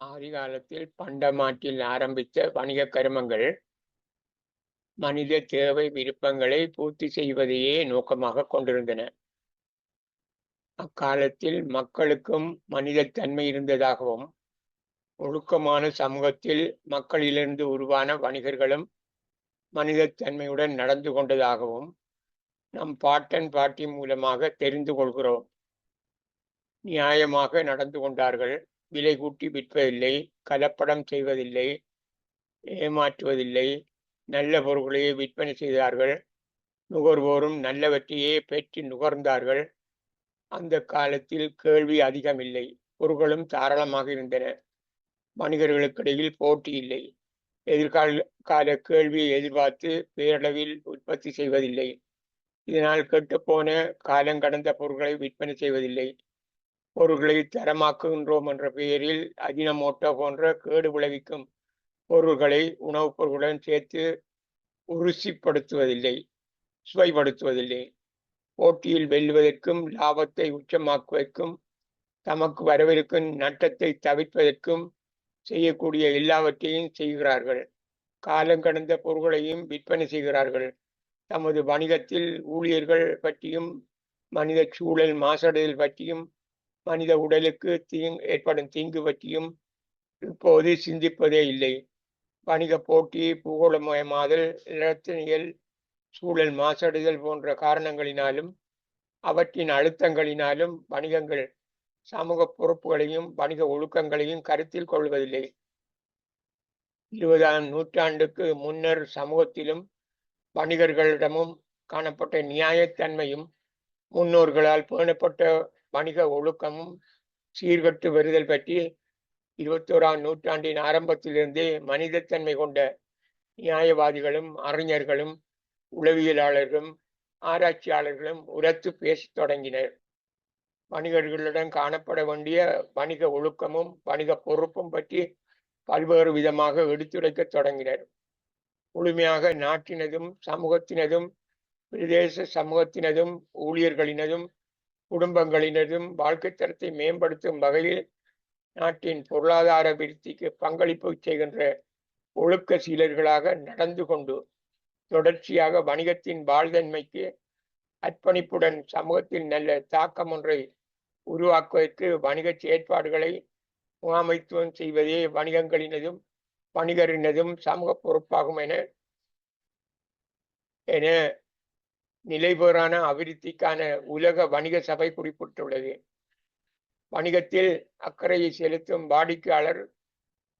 ஆதிகாலத்தில் பண்டமாற்றில் ஆரம்பித்த வணிகக் கருமங்கள் மனித தேவை விருப்பங்களை பூர்த்தி செய்வதையே நோக்கமாகக் கொண்டிருந்தன. அக்காலத்தில் மக்களுக்கும் மனிதத் தன்மை இருந்ததாகவும், ஒழுக்கமான சமூகத்தில் மக்களிலிருந்து உருவான வணிகர்களும் மனிதத் தன்மையுடன் நடந்து கொண்டதாகவும் நம் பாட்டன் பாட்டி மூலமாக தெரிந்து கொள்கிறோம். நியாயமாக நடந்து கொண்டார்கள், விலை கூட்டி விற்பதில்லை, கலப்படம் செய்வதில்லை, ஏமாற்றுவதில்லை, நல்ல பொருள்களையே விற்பனை செய்தார்கள், நுகர்வோரும் நல்லவற்றையே பெற்று நுகர்ந்தார்கள். அந்த காலத்தில் கேள்வி அதிகமில்லை, பொருள்களும் தாராளமாக இருந்தன. வணிகர்களுக்கிடையில் போட்டி இல்லை. எதிர்கால கேள்வியை எதிர்பார்த்து பேரளவில் உற்பத்தி செய்வதில்லை. இதனால் கெட்டுப்போன காலங்கடந்த பொருட்களை விற்பனை செய்வதில்லை. பொருட்களை தரமாக்குகின்றோம் என்ற பெயரில் அஜினமோட்டோ போன்ற கேடு விளைவிக்கும் பொருள்களை உணவுப் பொருளுடன் சேர்த்து ருசிப்படுத்துவதில்லை, சுவைப்படுத்துவதில்லை. போட்டியில் வெல்லுவதற்கும் லாபத்தை உச்சமாக்குவதற்கும் தமக்கு வரவிருக்கும் நட்டத்தை தவிர்ப்பதற்கும் செய்யக்கூடிய எல்லாவற்றையும் செய்கிறார்கள். காலங்கடந்த பொருள்களையும் விற்பனை செய்கிறார்கள். தமது வணிகத்தில் ஊழியர்கள் பற்றியும், மனித சூழல் மாசடைதல் பற்றியும், மனித உடலுக்கு ஏற்படும் தீங்கு பற்றியும் இப்போது சிந்திப்பதே இல்லை. வணிக போட்டி, பூகோளமயமாதல், நிலத்தினியல், சூழல் மாசடைதல் போன்ற காரணங்களினாலும் அவற்றின் அழுத்தங்களினாலும் வணிகங்கள் சமூக பொறுப்புகளையும் வணிக ஒழுக்கங்களையும் கருத்தில் கொள்வதில்லை. 20ஆம் நூற்றாண்டுக்கு முன்னர் சமூகத்திலும் வணிகர்களிடமும் காணப்பட்ட நியாயத்தன்மையும் முன்னோர்களால் பேணப்பட்ட வணிக ஒழுக்கமும் சீர்கட்டு வருதல் பற்றி 21ஆம் நூற்றாண்டின் ஆரம்பத்திலிருந்தே மனிதத்தன்மை கொண்ட நியாயவாதிகளும் அறிஞர்களும் உளவியலாளர்களும் ஆராய்ச்சியாளர்களும் உரத்து பேசத் தொடங்கினர். வணிகர்களிடம் காணப்பட வேண்டிய வணிக ஒழுக்கமும் வணிக பொறுப்பும் பற்றி பல்வேறு விதமாக எடுத்துரைக்கத் தொடங்கினர். முழுமையாக நாட்டினதும் சமூகத்தினதும் பிரதேச சமூகத்தினதும் ஊழியர்களினதும் குடும்பங்களினதும் வாழ்க்கை தரத்தை மேம்படுத்தும் வகையில் நாட்டின் பொருளாதார விருத்திக்கு பங்களிப்பு செய்கின்ற ஒழுக்க சீலர்களாக நடந்து கொண்டு தொடர்ச்சியாக வணிகத்தின் வாழ்தன்மைக்கு அர்ப்பணிப்புடன் சமூகத்தில் நல்ல தாக்கம் ஒன்றை உருவாக்குவதற்கு வணிக செயற்பாடுகளை முகாமைத்துவம் செய்வதே வணிகங்களினதும் வணிகரினதும் சமூக பொறுப்பாகும் என நிலைபெறான அபிவிருத்திக்கான உலக வணிக சபை குறிப்பிட்டுள்ளது. வணிகத்தில் அக்கறையை செலுத்தும் வாடிக்கையாளர்,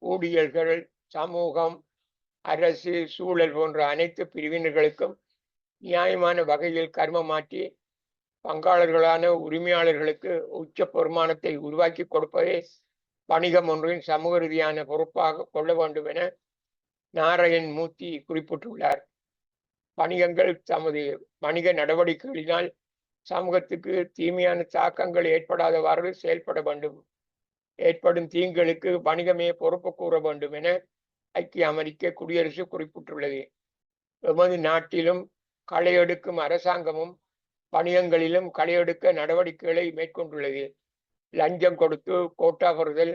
ஊழியர்கள், சமூகம், அரசு, சூழல் போன்ற அனைத்து பிரிவினர்களுக்கும் நியாயமான வகையில் கர்மமாற்றி பங்காளர்களான உரிமையாளர்களுக்கு உச்ச பெருமானத்தை உருவாக்கி கொடுப்பதே வணிகம் ஒன்றின் சமூக ரீதியான பொறுப்பாக கொள்ள வேண்டும் என நாராயண் மூர்த்தி குறிப்பிட்டுள்ளார். வணிகங்கள் தமது வணிக நடவடிக்கைகளினால் சமூகத்துக்கு தீமையான தாக்கங்கள் ஏற்படாதவாறு செயல்பட வேண்டும். ஏற்படும் தீங்குகளுக்கு வணிகமே பொறுப்பு கூற வேண்டும் என ஐக்கிய அமெரிக்க குடியரசு குறிப்பிட்டுள்ளது. எமது நாட்டிலும் களையெடுக்கும் அரசாங்கமும் வணிகங்களிலும் களையெடுக்க நடவடிக்கைகளை மேற்கொண்டுள்ளது. லஞ்சம் கொடுத்து கோட்டா பெறுதல்,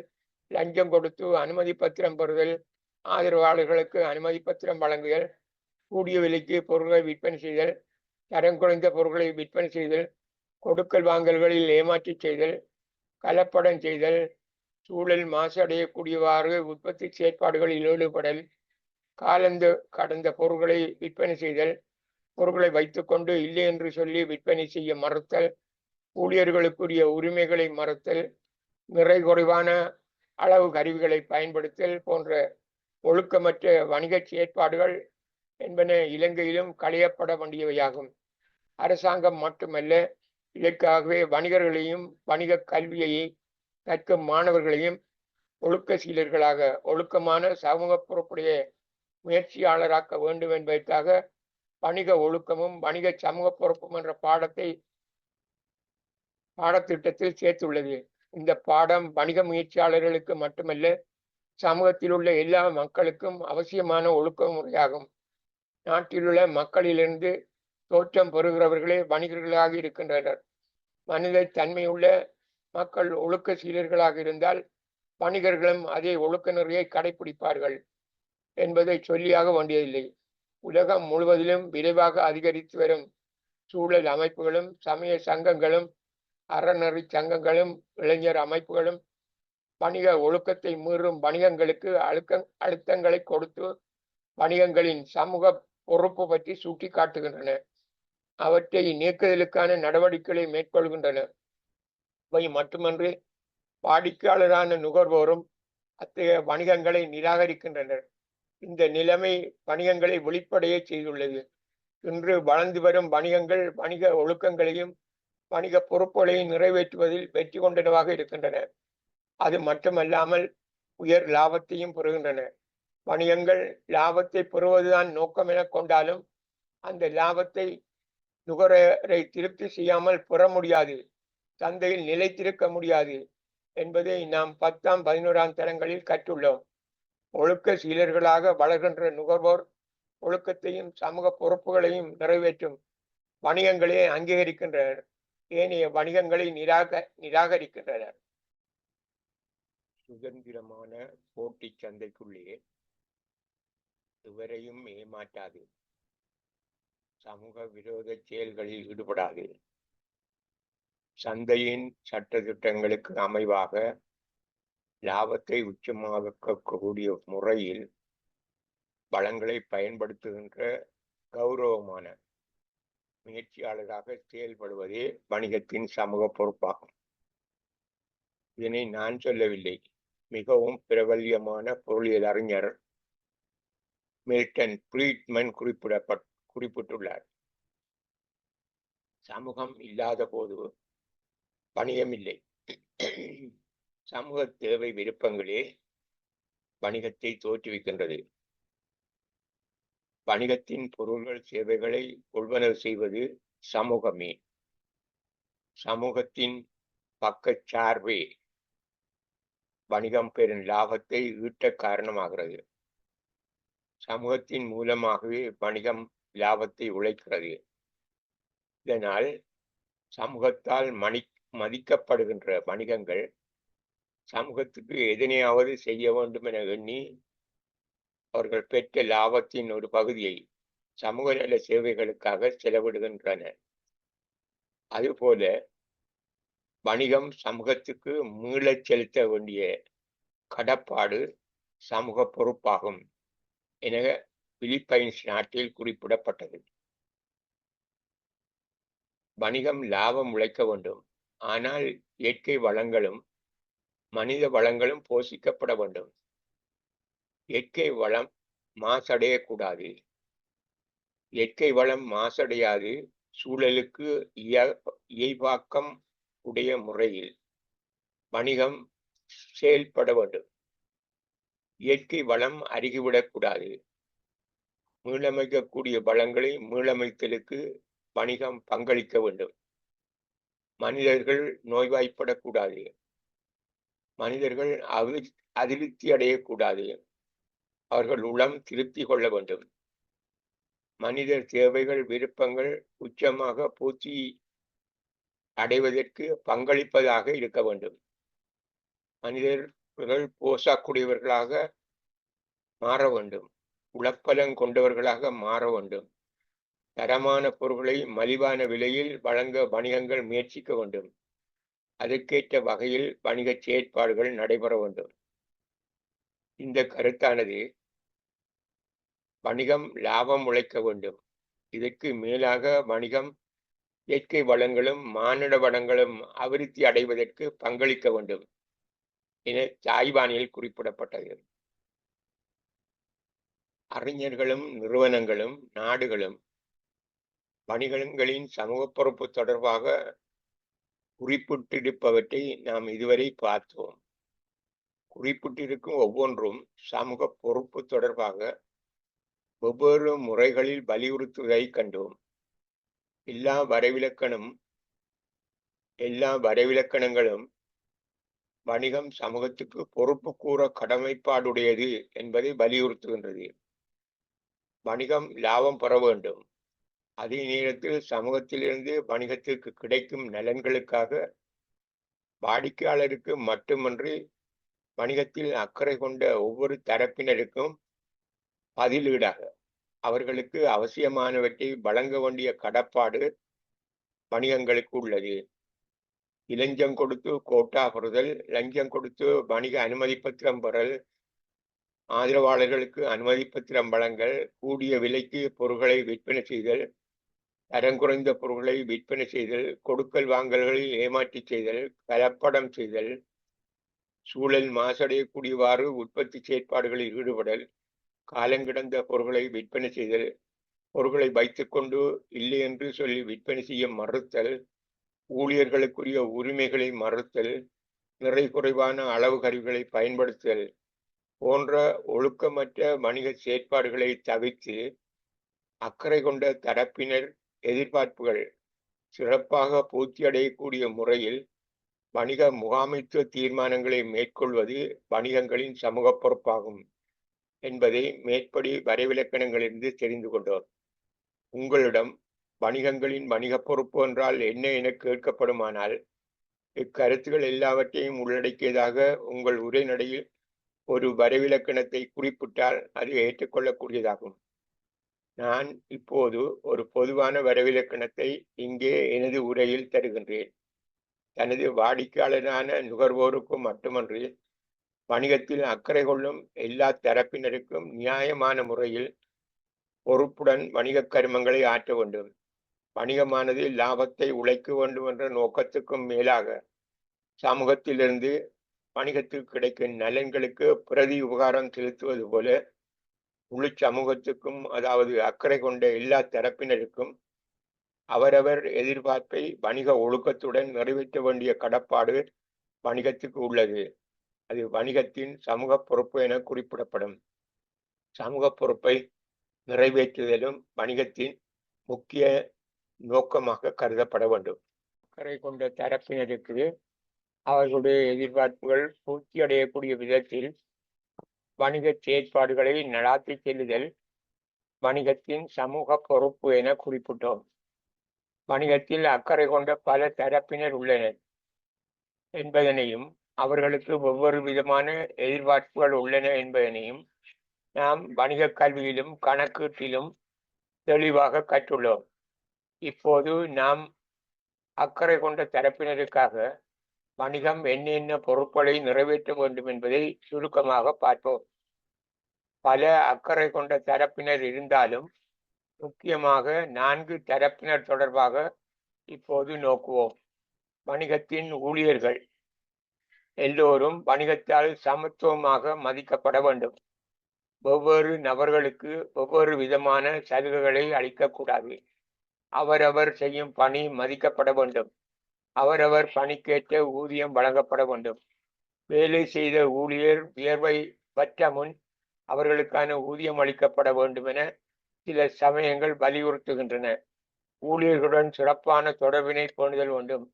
லஞ்சம் கொடுத்து அனுமதி பத்திரம் பெறுதல், ஆதரவாளர்களுக்கு அனுமதி பத்திரம் வழங்குதல், கூடிய விலைக்கு பொருட்களை விற்பனை செய்தல், தரம் குறைந்த பொருட்களை விற்பனை செய்தல், கொடுக்கல் வாங்கல்களில் ஏமாற்றி செய்தல், கலப்படம் செய்தல், சூழல் மாசு அடையக்கூடியவாறு உற்பத்தி செயற்பாடுகளில் ஈடுபடல், காலந்து கடந்த பொருட்களை விற்பனை செய்தல், பொருட்களை வைத்துக்கொண்டு இல்லை என்று சொல்லி விற்பனை செய்ய மறுத்தல், ஊழியர்களுக்குரிய உரிமைகளை மறுத்தல், நிறை குறைவான அளவு கருவிகளை பயன்படுத்தல் போன்ற ஒழுக்கமற்ற வணிக செயற்பாடுகள் என்பன இலங்கையிலும் களையப்பட வேண்டியவையாகும். அரசாங்கம் மட்டுமல்ல, இதற்காகவே வணிகர்களையும் வணிக கல்வியை கற்கும் மாணவர்களையும் ஒழுக்க சீலர்களாக, ஒழுக்கமான சமூக பொறுப்புடைய முயற்சியாளராக்க வேண்டும் என்பதற்காக வணிக ஒழுக்கமும் வணிக சமூக பொறுப்பும் என்ற பாடத்திட்டத்தில் சேர்த்துள்ளது. இந்த பாடம் வணிக முயற்சியாளர்களுக்கு மட்டுமல்ல, சமூகத்தில் உள்ள எல்லா மக்களுக்கும் அவசியமான ஒழுக்க முறையாகும். நாட்டிலுள்ள மக்களிலிருந்து தோற்றம் பெறுகிறவர்களே வணிகர்களாக இருக்கின்றனர். மனித தன்மையுள்ள மக்கள் ஒழுக்க சீலர்களாக இருந்தால் வணிகர்களும் அதே ஒழுக்க நெறியை கடைபிடிப்பார்கள் என்பதை சொல்லியாக வேண்டியதில்லை. உலகம் முழுவதிலும் விரைவாக அதிகரித்து வரும் சூழல் அமைப்புகளும், சமய சங்கங்களும், அறநெறி சங்கங்களும், இளைஞர் அமைப்புகளும் வணிக ஒழுக்கத்தை மீறும் வணிகங்களுக்கு அழுத்தங்களை கொடுத்து வணிகங்களின் சமூக பொறுப்பு பற்றி சுட்டி காட்டுகின்றன. அவற்றை நீக்குதலுக்கான நடவடிக்கைகளை மேற்கொள்கின்றன. இவை மட்டுமன்றி வாடிக்கையாளரான நுகர்வோரும் அத்தகைய வணிகங்களை நிராகரிக்கின்றனர். இந்த நிலைமை வணிகங்களை வெளிப்படைய செய்துள்ளது. இன்று வளர்ந்து வரும் வணிகங்கள் வணிக ஒழுக்கங்களையும் வணிக பொறுப்புகளையும் நிறைவேற்றுவதில் வெற்றி கொண்டனவாக இருக்கின்றன. அது மட்டுமல்லாமல் உயர் லாபத்தையும் பெறுகின்றன. வணிகங்கள் லாபத்தை பெறுவதுதான் நோக்கம் என கொண்டாலும் அந்த லாபத்தை நுகர்வோரை திருப்தி செய்யாமல் பெற முடியாது, சந்தையில் நிலைத்திருக்க முடியாது என்பதை நாம் 10ஆம் 11ஆம் தரங்களில் கற்றுள்ளோம். ஒழுக்க சீலர்களாக வளர்கின்ற நுகர்வோர் ஒழுக்கத்தையும் சமூக பொறுப்புகளையும் நிறைவேற்றும் வணிகங்களே அங்கீகரிக்கின்றனர், ஏனைய வணிகங்களை நிராகரிக்கின்றனர். சுதந்திரமான போட்டி சந்தைக்குள்ளே எவரையும் ஏமாற்றாது, சமூக விரோத செயல்களில் ஈடுபடாது, சந்தையின் சட்டத்திட்டங்களுக்கு அமைவாக லாபத்தை உச்சமாக்கக்கூடிய முறையில் வளங்களை பயன்படுத்துகின்ற கௌரவமான முயற்சியாளராக செயல்படுவதே வணிகத்தின் சமூக பொறுப்பாகும். இதனை நான் சொல்லவில்லை, மிகவும் பிரபல்யமான பொருளியல் அறிஞர் மில்டன் ஃப்ரீட்மன் குறிப்பிட்டுள்ளார். சமூகம் இல்லாத போது வணிகம் இல்லை. சமூக தேவை விருப்பங்களே வணிகத்தை தோற்றுவிக்கின்றது. வணிகத்தின் பொருள்கள் சேவைகளை கொள்வனவு செய்வது சமூகமே. சமூகத்தின் பக்கச்சார்பே வணிகம் பெறும் லாபத்தை ஈட்ட காரணமாகிறது. சமூகத்தின் மூலமாகவே வணிகம் லாபத்தை உழைக்கிறது. இதனால் சமூகத்தால் மதிக்கப்படுகின்ற வணிகங்கள் சமூகத்துக்கு எதனையாவது செய்ய வேண்டும் என எண்ணி அவர்கள் பெற்ற லாபத்தின் ஒரு பகுதியை சமூக நல சேவைகளுக்காக செலவிடுகின்றனர். அதுபோல வணிகம் சமூகத்துக்கு மீளச் செலுத்த வேண்டிய கடப்பாடு சமூக பொறுப்பாகும் என பிலிப்பைன்ஸ் நாட்டில் குறிப்பிடப்பட்டது. வணிகம் லாபம் உழைக்க வேண்டும், ஆனால் இயற்கை வளங்களும் மனித வளங்களும் போஷிக்கப்பட வேண்டும். இயற்கை வளம் மாசடையக்கூடாது. இயற்கை வளம் மாசடையாது சூழலுக்கு இயல்பாக்கம் உடைய முறையில் வணிகம் செயல்பட வேண்டும். இயற்கை வளம் அருகிவிடக்கூடாது. மீளமைக்கக்கூடிய வளங்களை மீளமைத்தலுக்கு வணிகம் பங்களிக்க வேண்டும். மனிதர்கள் நோய்வாய்ப்படக்கூடாது. மனிதர்கள் அதிருப்தி அடையக்கூடாது. அவர்கள் உளம் திருப்தி கொள்ள வேண்டும். மனிதர் தேவைகள் விருப்பங்கள் உச்சமாக பூர்த்தி அடைவதற்கு பங்களிப்பதாக இருக்க வேண்டும். மனிதர்கள் போசாக்கூடியவர்களாக மாற வேண்டும். உளப்பலம் கொண்டவர்களாக மாற வேண்டும். தரமான பொருட்களை மலிவான விலையில் வழங்க வணிகங்கள் முயற்சிக்க வேண்டும். அதற்கேற்ற வகையில் வணிக செயற்பாடுகள் நடைபெற வேண்டும். இந்த கருத்தானது வணிகம் லாபம் உழைக்க வேண்டும். இதற்கு மேலாக வணிகம் இயற்கை வளங்களும் மானிட வளங்களும் அபிவிருத்தி அடைவதற்கு பங்களிக்க வேண்டும் என தாய்வானில் குறிப்பிடப்பட்டது. அறிஞர்களும் நிறுவனங்களும் நாடுகளும் வணிகங்களின் சமூக பொறுப்பு தொடர்பாக குறிப்பிட்டிருப்பவற்றை நாம் இதுவரை பார்த்தோம். குறிப்பிட்டிருக்கும் ஒவ்வொன்றும் சமூக பொறுப்பு தொடர்பாக வெவ்வேறு முறைகளில் வலியுறுத்துவதை கண்டோம். எல்லா வரைவிலக்கணங்களும் வணிகம் சமூகத்துக்கு பொறுப்பு கூற கடமைப்பாடுடையது என்பதை வலியுறுத்துகின்றது. வணிகம் லாபம் பெற வேண்டும். அதே நேரத்தில் சமூகத்திலிருந்து வணிகத்திற்கு கிடைக்கும் நலன்களுக்காக வாடிக்கையாளருக்கு மட்டுமன்றி வணிகத்தில் அக்கறை கொண்ட ஒவ்வொரு தரப்பினருக்கும் பதிலீடாக அவர்களுக்கு அவசியமானவற்றை வழங்க வேண்டிய கடப்பாடு வணிகங்களுக்கு உள்ளது. இலஞ்சம் கொடுத்து கோட்டா பெறுதல், லஞ்சம் கொடுத்து வணிக அனுமதி பத்திரம் பெறல், ஆதரவாளர்களுக்கு அனுமதி பத்திரம் வழங்கல், கூடிய விலைக்கு பொருட்களை விற்பனை செய்தல், தரம் குறைந்த பொருட்களை விற்பனை செய்தல், கொடுக்கல் வாங்கல்களில் ஏமாற்றி செய்தல், கலப்படம் செய்தல், சூழல் மாசடையக்கூடியவாறு உற்பத்தி செயற்பாடுகளில் ஈடுபடல், காலங்கிடந்த பொருட்களை விற்பனை செய்தல், பொருட்களை வைத்துக்கொண்டு இல்லை என்று சொல்லி விற்பனை செய்ய மறுத்தல், ஊழியர்களுக்குரிய உரிமைகளை மறுத்தல், நிறை குறைவான அளவு கருவிகளை பயன்படுத்துதல் போன்ற ஒழுக்கமற்ற வணிக செயற்பாடுகளை தவிர்த்து அக்கறை கொண்ட தரப்பினர் எதிர்பார்ப்புகள் சிறப்பாக பூர்த்தியடையக்கூடிய முறையில் வணிக முகாமைத்துவ தீர்மானங்களை மேற்கொள்வது வணிகங்களின் சமூக பொறுப்பாகும் என்பதை மேற்படி வரைவிலக்கணங்களிலிருந்து தெரிந்து கொண்டோம். உங்களிடம் வணிகங்களின் வணிக பொறுப்பு என்றால் என்ன என கேட்கப்படுமானால், இக்கருத்துகள் எல்லாவற்றையும் உள்ளடக்கியதாக உங்கள் உரைநடையில் ஒரு வரைவிலக்கணத்தை குறிப்பிட்டால் அது ஏற்றுக்கொள்ளக்கூடியதாகும். நான் இப்போது ஒரு பொதுவான வரைவிலக்கணத்தை இங்கே எனது உரையில் தருகின்றேன். தனது வாடிக்கையாளரான நுகர்வோருக்கு மட்டுமன்றி வணிகத்தில் அக்கறை கொள்ளும் எல்லா தரப்பினருக்கும் நியாயமான முறையில் பொறுப்புடன் வணிக கருமங்களை ஆற்ற வேண்டும். வணிகமானது லாபத்தை உழைக்க வேண்டும் என்ற நோக்கத்துக்கும் மேலாக சமூகத்திலிருந்து வணிகத்துக்கு கிடைக்கும் நலன்களுக்கு பிரதி உபகாரம் செலுத்துவது போல முழு சமூகத்துக்கும், அதாவது அக்கறை கொண்ட எல்லா தரப்பினருக்கும் அவரவர் எதிர்பார்ப்பை வணிக ஒழுக்கத்துடன் நிறைவேற்ற வேண்டிய கடப்பாடு வணிகத்துக்கு உள்ளது. அது வணிகத்தின் சமூக பொறுப்பு என குறிப்பிடப்படும். சமூக பொறுப்பை நிறைவேற்றுதலும் வணிகத்தின் முக்கிய நோக்கமாக கருதப்பட வேண்டும். அக்கறை கொண்ட தரப்பினருக்கு அவர்களுடைய எதிர்பார்ப்புகள் பூர்த்தி அடையக்கூடிய விதத்தில் வணிக செயற்பாடுகளை நடாத்தி செல்லுதல் வணிகத்தின் சமூக பொறுப்பு என குறிப்பிட்டோம். வணிகத்தில் அக்கறை கொண்ட பல தரப்பினர் உள்ளனர் என்பதனையும், அவர்களுக்கு ஒவ்வொரு விதமான எதிர்பார்ப்புகள் உள்ளன என்பதனையும் நாம் வணிக கல்வியிலும் கணக்கீட்டிலும் தெளிவாக கற்றுள்ளோம். இப்போது நாம் அக்கறை கொண்ட தரப்பினருக்காக வணிகம் என்னென்ன பொறுப்புகளை நிறைவேற்ற வேண்டும் என்பதை சுருக்கமாக பார்ப்போம். பல அக்கறை கொண்ட தரப்பினர் இருந்தாலும் முக்கியமாக 4 தரப்பினர் தொடர்பாக இப்போது நோக்குவோம். வணிகத்தின் ஊழியர்கள் எல்லோரும் வணிகத்தால் சமத்துவமாக மதிக்கப்பட வேண்டும். ஒவ்வொரு நபர்களுக்கு ஒவ்வொரு விதமான சலுகைகளை அளிக்கக்கூடாது. அவரவர் செய்யும் பணி மதிக்கப்பட வேண்டும். அவரவர் பணிக்கேற்ற ஊதியம் வழங்கப்பட வேண்டும். வேலை செய்த ஊழியர் வியர்வை வற்ற முன் அவர்களுக்கான ஊதியம் அளிக்கப்பட வேண்டும் என சில சமயங்கள் வலியுறுத்துகின்றன. ஊழியர்களுடன் சிறப்பான தொடர்பினை பேணுதல் வேண்டும்.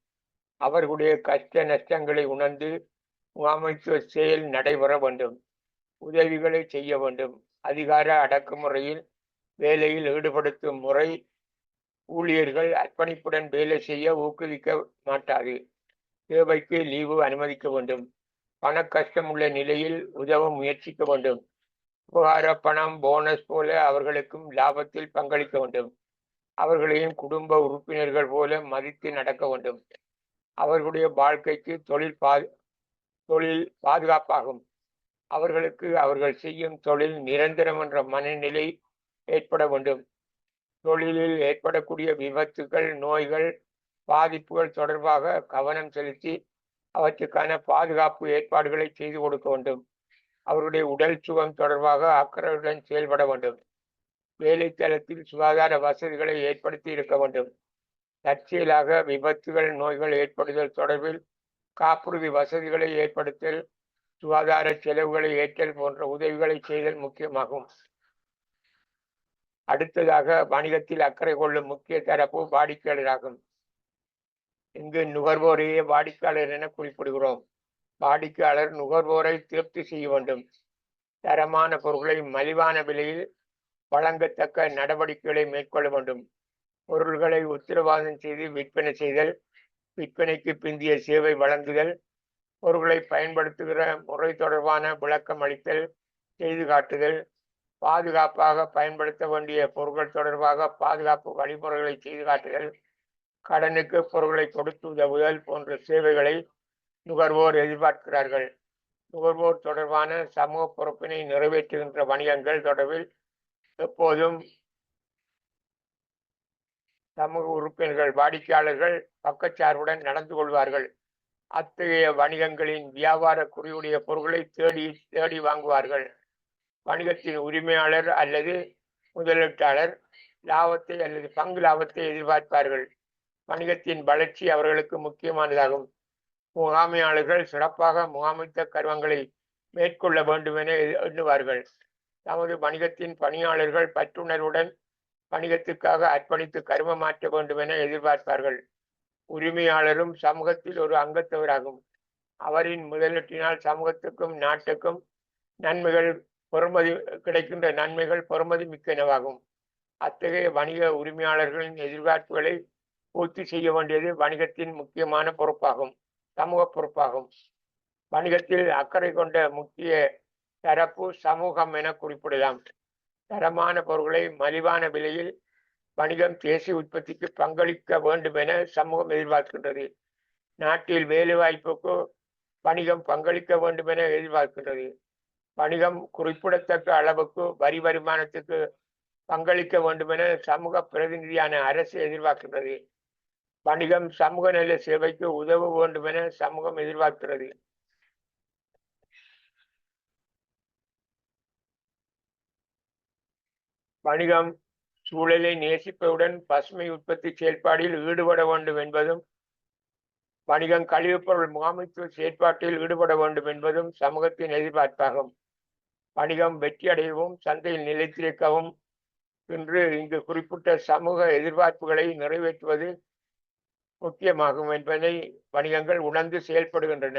அவர்களுடைய கஷ்ட நஷ்டங்களை உணர்ந்து முகாமைத்துவ செயல் நடைபெற வேண்டும். உதவிகளை செய்ய வேண்டும். அதிகார அடக்குமுறையில் வேலையில் ஈடுபடுத்தும் முறை ஊழியர்கள் அர்ப்பணிப்புடன் வேலை செய்ய ஊக்குவிக்க மாட்டாது. தேவைக்கு லீவு அனுமதிக்க வேண்டும். பண கஷ்டம் உள்ள நிலையில் உதவ முயற்சிக்க வேண்டும். உபகார பணம், போனஸ் போல அவர்களுக்கும் லாபத்தில் பங்களிக்க வேண்டும். அவர்களையும் குடும்ப உறுப்பினர்கள் போல மதித்து நடக்க வேண்டும். அவர்களுடைய வாழ்க்கைக்கு தொழில் பாதுகாப்பாகும். அவர்களுக்கு அவர்கள் செய்யும் தொழில் நிரந்தரம் என்ற மனநிலை ஏற்பட வேண்டும். தொழிலில் ஏற்படக்கூடிய விபத்துகள், நோய்கள், பாதிப்புகள் தொடர்பாக கவனம் செலுத்தி அவற்றுக்கான பாதுகாப்பு ஏற்பாடுகளை செய்து கொடுக்க வேண்டும். அவருடைய உடல் சுகம் தொடர்பாக அக்கறையுடன் செயல்பட வேண்டும். வேலை தளத்தில் சுகாதார வசதிகளை ஏற்படுத்தி இருக்க வேண்டும். தற்செயலாக விபத்துகள், நோய்கள் ஏற்படுதல் தொடர்பில் காப்புறுதி வசதிகளை ஏற்படுத்தல், சுகாதார செலவுகளை ஏற்றல் போன்ற உதவிகளை செய்தல் முக்கியமாகும். அடுத்ததாக வணிகத்தில் அக்கறை கொள்ளும் முக்கிய தரப்பு வாடிக்கையாளராகும். இங்கு நுகர்வோரையே வாடிக்கையாளர் என குறிப்பிடுகிறோம். வாடிக்கையாளர் நுகர்வோரை திருப்தி செய்ய வேண்டும். தரமான பொருட்களை மலிவான விலையில் வழங்கத்தக்க நடவடிக்கைகளை மேற்கொள்ள வேண்டும். பொருள்களை உத்தரவாதம் செய்து விற்பனை செய்தல், விற்பனைக்கு பிந்திய சேவை வழங்குதல், பொருட்களை பயன்படுத்துகிற முறை தொடர்பான விளக்கம் அளித்தல், செய்து காட்டுதல், பாதுகாப்பாக பயன்படுத்த வேண்டிய பொருட்கள் தொடர்பாக பாதுகாப்பு வழிமுறைகளை செய்து காட்டுதல், கடனுக்கு பொருட்களை கொடுத்து உதவுதல் போன்ற சேவைகளை நுகர்வோர் எதிர்பார்க்கிறார்கள். நுகர்வோர் தொடர்பான சமூக பொறுப்பினை நிறைவேற்றுகின்ற வணிகங்கள் தொடர்பில் எப்போதும் சமூக உறுப்பினர்கள், வாடிக்கையாளர்கள் பக்கச்சார்புடன் நடந்து கொள்வார்கள். அத்தகைய வணிகங்களின் வியாபார குறியுடைய பொருட்களை தேடி வாங்குவார்கள். வணிகத்தின் உரிமையாளர் அல்லது முதலீட்டாளர் லாபத்தை அல்லது பங்கு லாபத்தை எதிர்பார்ப்பார்கள். வணிகத்தின் வளர்ச்சி அவர்களுக்கு முக்கியமானதாகும். முகாமையாளர்கள் சிறப்பாக முகாமைத்த கருவங்களை மேற்கொள்ள வேண்டும் என எண்ணுவார்கள். தமது வணிகத்தின் பணியாளர்கள் பற்றுணர்வுடன் வணிகத்துக்காக அர்ப்பணித்து கருமமாற்ற வேண்டும் என எதிர்பார்ப்பார்கள். உரிமையாளரும் சமூகத்தில் ஒரு அங்கத்தவராகும். அவரின் முதலீட்டினால் சமூகத்துக்கும் நாட்டுக்கும் நன்மைகள் கிடைக்கின்ற நன்மைகள் பெறுமதி மிக்கனவாகும். அத்தகைய வணிக உரிமையாளர்களின் எதிர்பார்ப்புகளை பூர்த்தி செய்ய வேண்டியது வணிகத்தின் முக்கியமான பொறுப்பாகும், சமூக பொறுப்பாகும். வணிகத்தில் அக்கறை கொண்ட முக்கிய தரப்பு சமூகம் என குறிப்பிடலாம். தரமான பொருட்களை மலிவான விலையில் வணிகம் தேசிய உற்பத்திக்கு பங்களிக்க வேண்டும் என சமூகம் எதிர்பார்க்கின்றது. நாட்டில் வேலைவாய்ப்புக்கு வணிகம் பங்களிக்க வேண்டும் என எதிர்பார்க்கின்றது. வணிகம் குறிப்பிடத்தக்க அளவுக்கு வரி வருமானத்துக்கு பங்களிக்க வேண்டும் என சமூக பிரதிநிதியான அரசு எதிர்பார்க்கின்றது. வணிகம் சமூக நல சேவைக்கு உதவ வேண்டும் என சமூகம் எதிர்பார்க்கிறது. வணிகம் சூழலை நேசிப்பதுடன் பசுமை உற்பத்தி செயல்பாட்டில் ஈடுபட வேண்டும் என்பதும், வணிகம் கழிவுப்பொருள் முகாமைத்துவ செயற்பாட்டில் ஈடுபட வேண்டும் என்பதும் சமூகத்தின் எதிர்பார்ப்பாகும். வணிகம் வெற்றி அடையவும் சந்தையில் நிலைத்திருக்கவும் என்று இங்கு குறிப்பிட்ட சமூக எதிர்பார்ப்புகளை நிறைவேற்றுவது முக்கியமாகும் என்பதை வணிகங்கள் உணர்ந்து செயல்படுகின்றன.